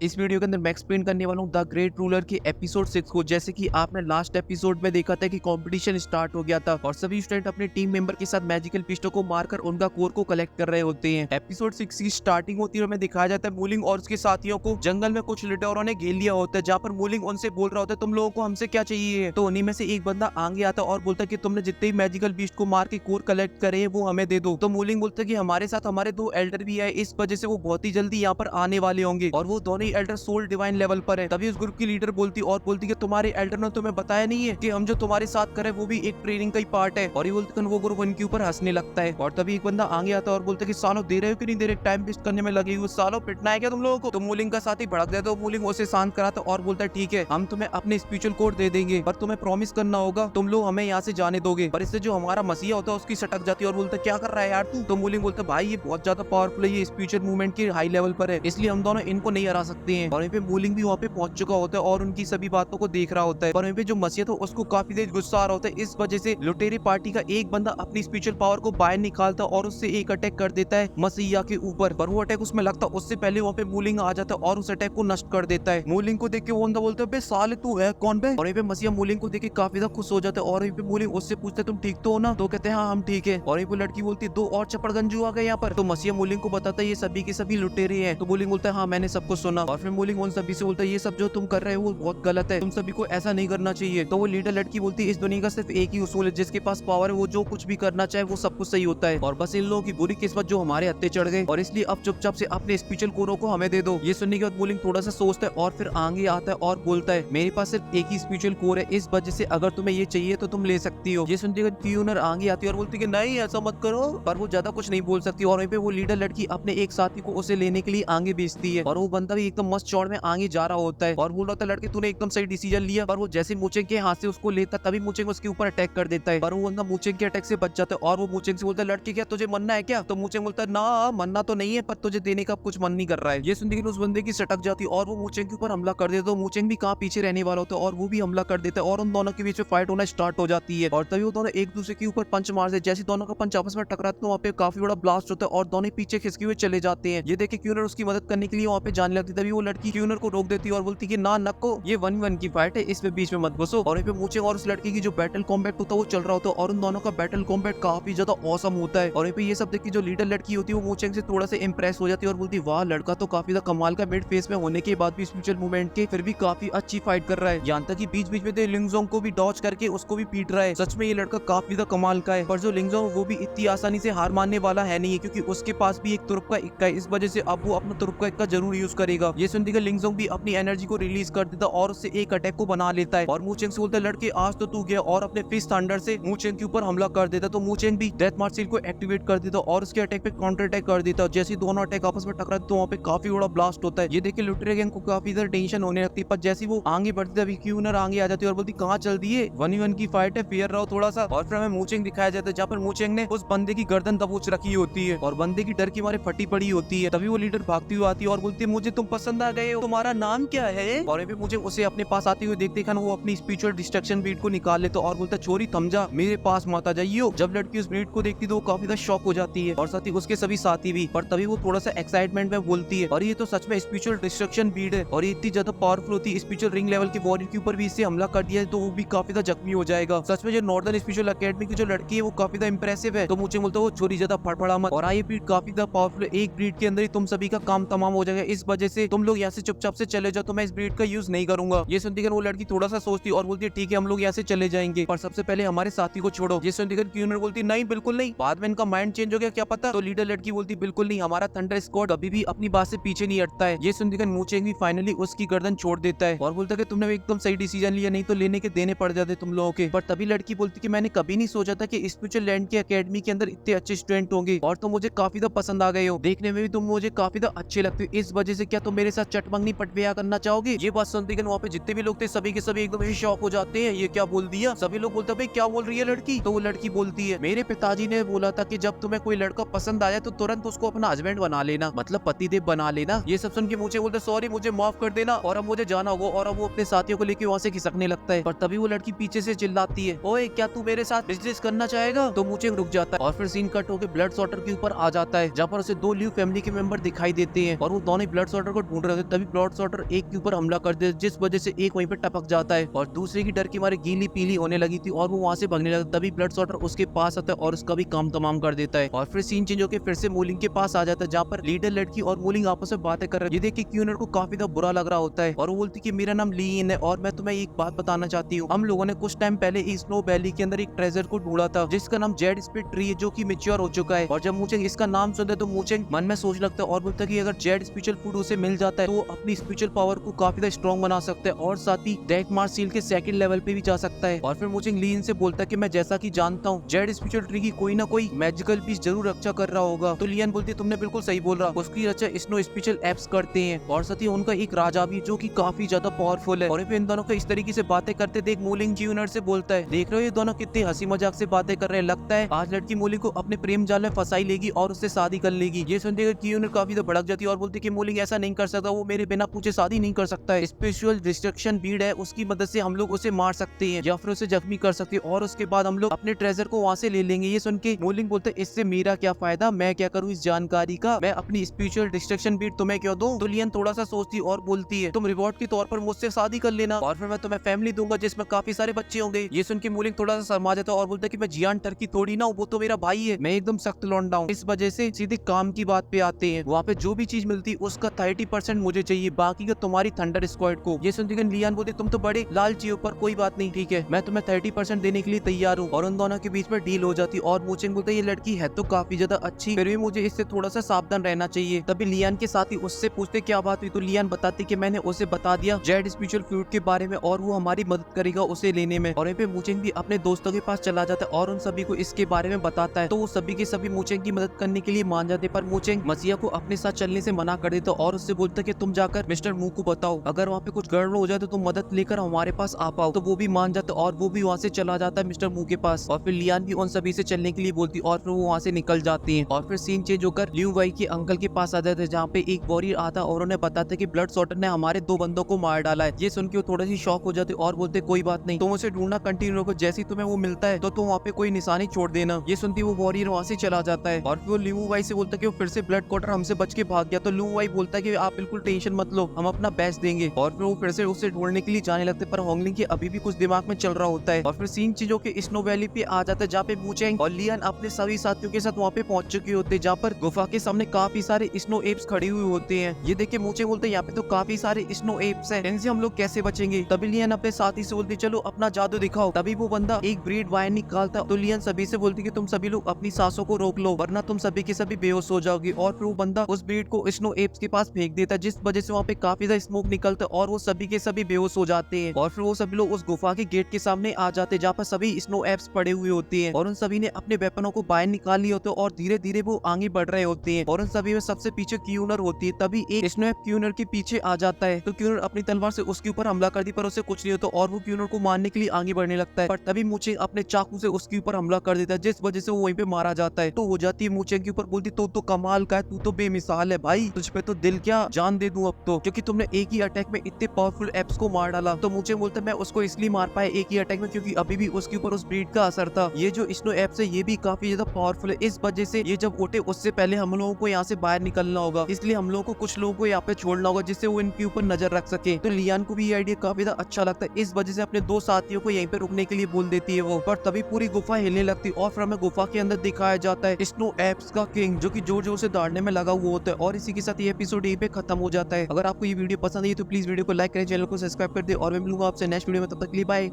इस वीडियो के अंदर मैं एक्सप्लेन करने वाला हूँ द ग्रेट रूलर के एपिसोड 6 को। जैसे कि आपने लास्ट एपिसोड में देखा था कि कंपटीशन स्टार्ट हो गया था और सभी स्टूडेंट अपने टीम मेंबर के साथ मैजिकल पिस्टों को मारकर उनका कोर को कलेक्ट कर रहे होते हैं। एपिसोड 6 की स्टार्टिंग होती है और हमें दिखाया जाता है मूलिंग और उसके साथियों को जंगल में कुछ लुटेरों ने घेर लिया होता है, जहाँ पर मूलिंग उनसे बोल रहा होता है तुम लोगों को हमसे क्या चाहिए। तो उन्हीं में से एक बंदा आगे आता है और बोलता है कि तुमने जितने भी मैजिकल बीस्ट को मार के कोर कलेक्ट करे हैं वो हमें दे दो। तो मूलिंग बोलता है कि हमारे साथ हमारे दो एल्डर भी है, इस वजह से वो बहुत ही जल्दी यहाँ पर आने वाले होंगे और वो दोनों ही एल्डर सोल डिवाइन लेवल पर है। तभी उस ग्रुप की लीडर बोलती और बोलती कि तुम्हारे एल्डर ने तुम्हें बताया नहीं है कि हम जो तुम्हारे साथ करे वो भी एक ट्रेनिंग का ही पार्ट है। और ये बोलते वो ग्रुप उनके ऊपर हंसने लगता है। और तभी एक बंदा आगे आता है और बोलता है कि सालों दे रहे हो कि नहीं दे रहे, टाइम वेस्ट करने में लगे हुए, सालों पिटना है क्या तुम लोगों को। तो मूलिंग का साथी भड़क जाता है। तो मूलिंग उसे शांत कराता और बोलता है ठीक है हम तुम्हें अपने स्पिरिचुअल कोड दे देंगे, पर तुम्हें प्रॉमिस करना होगा तुम लोग हमें यहाँ से जाने दोगे। पर इससे जो हमारा मसीहा होता है उसकी सटक जाती है और बोलता है क्या कर रहा है यार तू। तो मूलिंग बोलता है भाई ये बहुत ज्यादा पावरफुल है, ये स्पिरिचुअल मूवमेंट के हाई लेवल पर है, इसलिए हम दोनों इनको नहीं हरा सकते हैं। और वहीं पे मूलिंग भी वहाँ पे पहुंच चुका होता है और उनकी सभी बातों को देख रहा होता है। पर वहीं पे जो मसीहा था उसको काफी देर गुस्सा आ रहा होता है। इस वजह से लुटेरी पार्टी का एक बंदा अपनी स्पिरिचुअल पावर को बाहर निकालता है और उससे एक अटैक कर देता है मसीहा के ऊपर। पर वो अटैक उसमें लगता उससे पहले वहाँ पे मूलिंग आ जाता है और उस अटैक को नष्ट कर देता है। मूलिंग को देख के वो बंदा बोलता है बे साले तू है कौन बे। और वहीं पे मसीहा मूलिंग को देख के काफी ज्यादा खुश हो जाता है और वहीं पे मूलिंग उससे पूछता है तुम ठीक तो हो ना। तो कहते हैं हाँ हम ठीक है। और वहीं पे लड़की बोलती है दो और चपड़गंजू आ गए यहाँ पर। तो मसीहा मूलिंग को बताता है ये सभी के सभी लुटेरे हैं। तो मूलिंग बोलता है हाँ मैंने सबको सुना। और फिर मूलिंग उन सभी से बोलता है ये सब जो तुम कर रहे हो वो बहुत गलत है, तुम सभी को ऐसा नहीं करना चाहिए। तो वो लीडर लड़की बोलती है इस दुनिया का सिर्फ एक ही उसूल है, जिसके पास पावर है वो जो कुछ भी करना चाहे वो सब कुछ सही होता है, और बस इन लोगों की बुरी किस्मत जो हमारे हत्थे चढ़ गए और इसलिए अब चुपचाप से अपने स्पिरिचुअल कोरों को हमें दे दो। ये सुनने के बाद मूलिंग थोड़ा सा सोचता है और फिर आगे आता है और बोलता है मेरे पास सिर्फ एक ही स्पिरिचुअल कोर है, इस वजह से अगर तुम्हें ये चाहिए तो तुम ले सकती हो। ये सुनते के क्यूनर आगे आती है और बोलती है नहीं ऐसा मत करो, पर वो ज्यादा कुछ नहीं बोल सकती। और वहीं पे वो लीडर लड़की अपने एक साथी को उसे लेने के लिए आगे भेजती है और वो बंदा भी एकदम मस्त चौड़ में आगे जा रहा होता है और बोल रहा था लड़के तूने एकदम सही डिसीजन लिया। पर वो जैसे मूचेंग के हाथ से उसको लेता तभी मूचेंग उसके ऊपर अटैक कर देता है, पर वो बंदा मूचेंग के अटैक से बच जाता है और वो मूचेंग से बोलता है लड़की क्या तुझे मरना है क्या। तो मूचेंग बोलता है ना मरना तो नहीं है, पर तुझे देने का कुछ मन नहीं कर रहा है। ये सुनते उस बंदे की सटक जाती है और वो मूचेंग के ऊपर हमला कर देता है। तो मूचेंग भी कहाँ पीछे रहने वाला होता है और वो भी हमला कर देता है और उन दोनों के बीच में फाइट होना स्टार्ट हो जाती है। और तभी वो दोनों एक दूसरे के ऊपर पंच मारते, जैसे दोनों का पंच आपस में टकराते तो वहाँ पे काफी बड़ा ब्लास्ट होता है और दोनों पीछे खिसके हुए चले जाते हैं। ये देखे क्यूनर उसकी मदद करने के लिए वहाँ पे जाने लगती, तभी वो लड़की क्यूनर को रोक देती है और बोलती है ना नको ये 1v1 की फाइट है, इसमें बीच में मत घुसो। और पे मूचेंग और उस लड़की की जो बैटल कॉम्बैट होता है वो चल रहा होता है और उन दोनों का बैटल कॉम्बैट काफी ज्यादा औसम होता है। और पे ये सब देख के जो लीडर लड़की होती है वो मूचेंग से थोड़ा से इंप्रेस हो जाती है और बोलती है वाह लड़का तो काफी ज्यादा कमाल का मिड फेस में होने के बाद भी स्पिरिचुअल मूवमेंट के फिर भी काफी अच्छी फाइट कर रहा है। यहाँ तक कि बीच बीच में लिंगजोंग को भी डॉच करके उसको भी पीट रहा है। सच में ये लड़का काफी ज्यादा कमाल का है। पर जो लिंगजोंग वो भी इतनी आसानी से हार मानने वाला है नहीं है, क्योंकि उसके पास भी एक तुरुप का इक्का है, इस वजह से अब वो अपना तुरुप का इक्का जरूर यूज करेगा। ये सुनते के लिंगजोंग भी अपनी एनर्जी को रिलीज कर देता और उससे एक अटैक को बना लेता है और मूचेंग से बोलता है लड़के आज तो तू गया, और अपने फिस्ट थंडर से मूचेंग के ऊपर हमला कर देता। तो मूचेंग भी डेथ मार्च सील को एक्टिवेट कर देता और उसके अटैक पे काउंटर अटैक कर देता। जैसे दोनों अटैक आपस में टकराते तो वहाँ पे काफी बड़ा ब्लास्ट होता है। ये देख के लुटेरे गैंग को काफी ज्यादा टेंशन होने लगती है। पर जैसे वो आगे बढ़ती है क्यूनर आगे आ जाती है और बोलती कहाँ चल दिए, 1v1 की फाइट है, फेयर रहो थोड़ा सा। और फिर हमें मूचेंग दिखाया जाता है जहाँ पर मूचेंग ने उस बंदे की गर्दन दबोच रखी होती है और बंदे की डर की मारे फटी पड़ी होती है। तभी वो लीडर भागती हुई आती है और बोलती है मुझे तुम पसंद आ गए हो, तुम्हारा नाम क्या है। और भी मुझे उसे अपने पास आते हुए देखते खान वो अपनी स्पिरिचुअल डिस्ट्रक्शन बीट को निकाल लेता और बोलता छोरी थम जा, मेरे पास मत आ जाइयो। जब लड़की उस बीट को देखती तो वो काफी ज्यादा शॉक हो जाती है और साथ ही उसके सभी साथी भी। पर तभी वो थोड़ा सा एक्साइटमेंट में बोलती है और ये तो सच में स्पिरिचुअल डिस्ट्रक्शन बीट है और ये इतनी ज्यादा पावरफुल होती है, स्पिरिचुअल रिंग लेवल के वॉरियर के ऊपर भी इससे हमला कर दिया तो वो भी काफी ज्यादा जख्मी हो जाएगा। सच में जो नॉर्दर्न स्पिरिचुअल एकेडमी की जो लड़की है वो काफी ज्यादा इंप्रेसिव है। तो मुझे बोलता वो छोरी ज्यादा फड़फड़ा मत, और ये बीट काफी ज्यादा पावरफुल है, एक ब्रीड के अंदर ही तुम सभी का काम तमाम हो जाएगा, इस वजह से तुम लोग यहाँ से चुपचाप से चले जाओ, तो मैं इस ब्रीड का यूज नहीं करूंगा। ये सुनती वो लड़की थोड़ा सा सोचती और बोलती है ठीक है हम लोग यहाँ से चले जाएंगे, पर सबसे पहले हमारे साथी को छोड़ो। ये सुनती क्यूनर बोलती नहीं बिल्कुल नहीं, बाद में इनका माइंड चेंज हो गया क्या पता। तो लीडर लड़की बोलती बिल्कुल नहीं, हमारा थंडर स्क्वाड अभी भी अपनी बात से पीछे नहीं हटता है। ये सुनती मूचेंग भी फाइनली उसकी गर्दन छोड़ देता है और बोलता है तुमने एकदम सही डिसीजन लिया, नहीं तो लेने के देने पड़ जाते तुम लोगों के। पर तभी लड़की बोलती कि मैंने कभी नहीं सोचा था कि स्पिरिचुअल लैंड की एकेडमी के अंदर इतने अच्छे स्टूडेंट होंगे और तुम मुझे काफी ज्यादा पसंद आ गए हो, देखने में भी तुम मुझे काफी ज्यादा अच्छे लगते हो, इस वजह से क्या तुम मेरे साथ चटमंगनी पटविया करना चाहोगे। ये बात सुनती वहाँ पे जितने भी लोग थे सभी के सभी एकदम शॉक हो जाते हैं, ये क्या बोल दिया। सभी लोग बोलते भाई क्या बोल रही है लड़की। तो वो लड़की बोलती है मेरे पिताजी ने बोला था कि जब तुम्हें कोई लड़का पसंद आया तो तुरंत उसको अपना हस्बैंड बना लेना, मतलब पतिदेव बना लेना। ये सब सुन के मुझे बोलते सॉरी मुझे माफ कर देना और अब मुझे जाना होगा, और अब वो अपने साथियों को लेकर वहाँ से खिसकने लगता है। पर तभी वो लड़की पीछे से चिल्लाती है ओए क्या तू मेरे साथ बिजनेस करना चाहेगा। तो मुझे रुक जाता है और फिर सीन कट होकर ब्लड सॉर्टर के ऊपर आ जाता है, जहाँ पर उसे दो लिव फैमिली के मेंबर दिखाई देते हैं और वो दोनों ब्लड सॉर्टर को ढूंढ रहे होते तभी ब्लड सॉर्टर एक के ऊपर हमला कर देता जिस वजह से एक वहीं पे टपक जाता है और दूसरे की डर के मारे गीली पीली होने लगी थी और वो वहां से भागने लगा। तभी ब्लड सॉर्टर उसके पास आता है और उसका भी काम तमाम कर देता है और फिर सीन चेंज होकर फिर से मूलिंग के पास आ जाता है जहाँ पर लीडर लड़की और मूलिंग आपस में बातें कर रहे हैं। ये देख के क्यूनर को काफी ज्यादा बुरा लग रहा होता है और वो बोलती कि मेरा नाम लीन है और मैं तुम्हें एक बात बताना चाहती हूँ। हम लोगों ने कुछ टाइम पहले इस स्नो वैली के अंदर एक ट्रेजर को ढूंढा था जिसका नाम जेड स्पीड ट्री है जो कि मैच्योर हो चुका है। और जब मूचेंग इसका नाम सुनता है तो मूचेंग मन में सोच लगता है और बोलता है कि अगर जेड स्पेशल फूड उसे मिल जाता है तो वो अपनी स्पिरिचुअल पावर को काफी ज्यादा स्ट्रॉन्ग बना सकता है और साथ ही डेथ मार्स सील के सेकंड लेवल पे भी जा सकता है। और फिर मूचेंग लीन से बोलता है कि मैं जैसा कि जानता हूँ जेड स्पिरिचुअल ट्री की कोई ना कोई मैजिकल पीस जरूर रक्षा कर रहा होगा। तो लियन बोलती है तुमने बिल्कुल सही बोल रहा, उसकी रक्षा स्नो स्पेशल एप्स करते हैं और साथ ही उनका एक राजा भी जो कि काफी ज्यादा पावरफुल है। और फिर इन दोनों को इस तरीके से बातें करते देख मूलिंग क्यूनर से बोलता है देख रहे हो ये दोनों कितने हंसी मजाक से बातें कर रहे हैं, लगता है आज लड़की मूलिंग को अपने प्रेम जाल में फंसाई लेगी और उससे शादी कर लेगी। ये सुनते क्यूनर काफी तो भड़क जाती है और बोलती कि मूलिंग ऐसा नहीं कर सकता, वो मेरे बिना पूछे शादी नहीं कर सकता है। स्पेशल डिस्ट्रक्शन बीड है उसकी मदद से हम लोग उसे मार सकते हैं या फिर उसे जख्मी कर सकते हैं और उसके बाद हम लोग अपने ट्रेजर को वहाँ से ले लेंगे। ये सुन के मूलिंग बोलते इससे मेरा क्या फायदा, मैं क्या करूँ इस जानकारी का, मैं अपनी स्पिरिचुअल डिस्ट्रक्शन बीट तुम्हें क्यों दूं। तो लियन थोड़ा सा सोचती और बोलती है तुम रिवॉर्ड के तौर पर मुझसे शादी कर लेना और फिर मैं तुम्हें फैमिली दूंगा जिसमें काफी सारे बच्चे होंगे। ये सुन के मूलिंग थोड़ा सा शर्मा जाता है और बोलता है कि मैं जियान टर्की थोड़ी ना हूँ, वो तो मेरा भाई है, मैं एकदम सख्त लौंडा हूँ। इस वजह से सीधे काम की बात पे आते हैं, वहाँ पे जो भी चीज मिलती उसका 30% मुझे चाहिए, बाकी का तुम्हारी थंडर स्क्वाड को। ये सुनते लियान बोलते तुम तो बड़े लालची हो, पर कोई बात नहीं ठीक है, मैं तुम्हें 30% देने के लिए तैयार हूँ। और उन दोनों के बीच में डील हो जाती और मूचेंग बोलते ये लड़की है तो काफी ज्यादा अच्छी, फिर भी मुझे इससे थोड़ा सा सावधान रहना चाहिए। तभी लियान के साथ ही उससे पूछते क्या बात हुई, तो लियान बताती कि मैंने उसे बता दिया जेड स्पिरिचुअल फ्रूट के बारे में और वो हमारी मदद करेगा उसे लेने में। और यहाँ पे मूचेंग भी अपने दोस्तों के पास चला जाता है और उन सभी को इसके बारे में बताता है, तो वो सभी के सभी मूचेंग की मदद करने के लिए मान जाते। पर मूचेंग मसीहा को अपने साथ चलने से मना कर देता और उससे बोलता कि तुम जाकर मिस्टर मू को बताओ, अगर वहाँ पे कुछ गड़बड़ हो जाए तो तुम मदद लेकर हमारे पास आ पाओ। तो वो भी मान जाता और वो भी वहाँ से चला जाता है मिस्टर मू के पास। और फिर लियान भी उन सभी से चलने के लिए बोलती और फिर वो वहाँ से निकल जाती है। और फिर सीन चेंज होकर ल्यू वाई के अंकल के पास आ जाते हैं जहाँ पे एक वॉरियर आता और उन्हें बताते कि ब्लड सॉर्टर ने हमारे 2 बंदों को मार डाला है। ये सुन के वो थोड़ी सी शॉक हो जाती और बोलते कोई बात नहीं, तुम उसे ढूंढना कंटिन्यू रखो, जैसे तुम्हें वो मिलता है तो तुम वहाँ पे कोई निशानी छोड़ देना। ये सुनती वो वॉरियर वहाँ से चला जाता है और फिर वो ल्यू वाई से बोलता है कि वो फिर से ब्लड क्वार्टर हमसे बच के भाग गया। तो ल्यू वाई बोलता है कि आप बिल्कुल टेंशन मत लो, हम अपना बेस्ट देंगे। और फिर वो फिर से उसे ढूंढने के लिए जाने लगते, पर होंगलिंग के अभी भी कुछ दिमाग में चल रहा होता है। और फिर सीन चीजों के स्नो वैली पे आ जाता है जहाँ पे मूचेंग और लियन अपने सभी साथियों के साथ वहाँ पे पहुंच चुके होते हैं, जहाँ पर गुफा के सामने काफी सारे स्नो एप्स खड़े हुए होते हैं। ये देख के मूचेंग बोलते हैं यहाँ पे तो काफी सारे स्नो एप्स हैं, इनसे हम लोग कैसे बचेंगे। तभी लियन अपने साथी से बोलती चलो अपना जादू दिखाओ। तभी वो बंदा एक ब्रीड वायर निकालता तो लियन सभी से बोलती कि तुम सभी लोग अपनी सांसों को रोक लो वरना तुम सभी के सभी बेहोश हो जाओगे। और फिर वो बंदा उस ब्रीड को स्नो एप्स के पास फेंक देता है जिस वजह से वहाँ पे काफी ज्यादा स्मोक निकलता है और वो सभी के सभी बेहोश हो जाते हैं। और फिर वो सभी लोग उस गुफा के गेट के सामने आ जाते हैं जहाँ पर सभी स्नो एप्स पड़े हुए होते हैं और उन सभी ने अपने वेपनों को बाहर निकाल लिए होते हैं और धीरे धीरे वो आगे बढ़ रहे होते हैं। और उन सभी में सबसे पीछे क्यूनर होती है। तभी एक स्नो एप क्यूनर के पीछे आ जाता है तो क्यूनर अपनी तलवार से उसके ऊपर हमला कर दी पर उसे कुछ नहीं होता और वो क्यूनर को मारने के लिए आगे बढ़ने लगता है। पर तभी मूचेंग अपने चाकू से उसके ऊपर हमला कर देता है जिस वजह से वो वहीं पे मारा जाता है। तो हो जाती है मूचेंग के ऊपर, बोलती तो कमाल का है, तू तो बेमिसाल है भाई, तुझ पे तो दिल क्या जान दे दूं अब तो, क्योंकि तुमने एक ही अटैक में इतने पावरफुल एप्स को मार डाला। तो मूचेंग बोलता है मैं उसको इसलिए मार पाया एक ही अटैक में क्योंकि अभी भी उसके ऊपर उस ब्रीड का असर था। ये जो स्नो एप्स है ये भी काफी ज्यादा पावरफुल है, इस वजह से ये जब उठे उससे पहले हम लोगों को यहाँ से बाहर निकलना होगा, इसलिए हम लोगों को कुछ लोगों को यहाँ पे छोड़ना होगा जिससे वो इनके ऊपर नजर रख सके। तो लियान को भी ये आइडिया काफी ज्यादा अच्छा लगता है, इस वजह से अपने 2 साथियों को यहीं पे रुकने के लिए बोल देती है वो। पर तभी पूरी गुफा हिलने लगती और फिर हमें गुफा के अंदर दिखाया जाता है स्नो एप्स का किंग जो कि जोर जोर से दौड़ने में लगा हुआ होता है। और इसी के साथ ये एपिसोड यहीं पे खत्म हो जाता है। अगर आपको ये वीडियो पसंद आई तो प्लीज वीडियो को लाइक करें, चैनल को सब्सक्राइब कर दे और मैं मिलूंगा आपसे नेक्स्ट वीडियो में, तब तक के लिए बाय।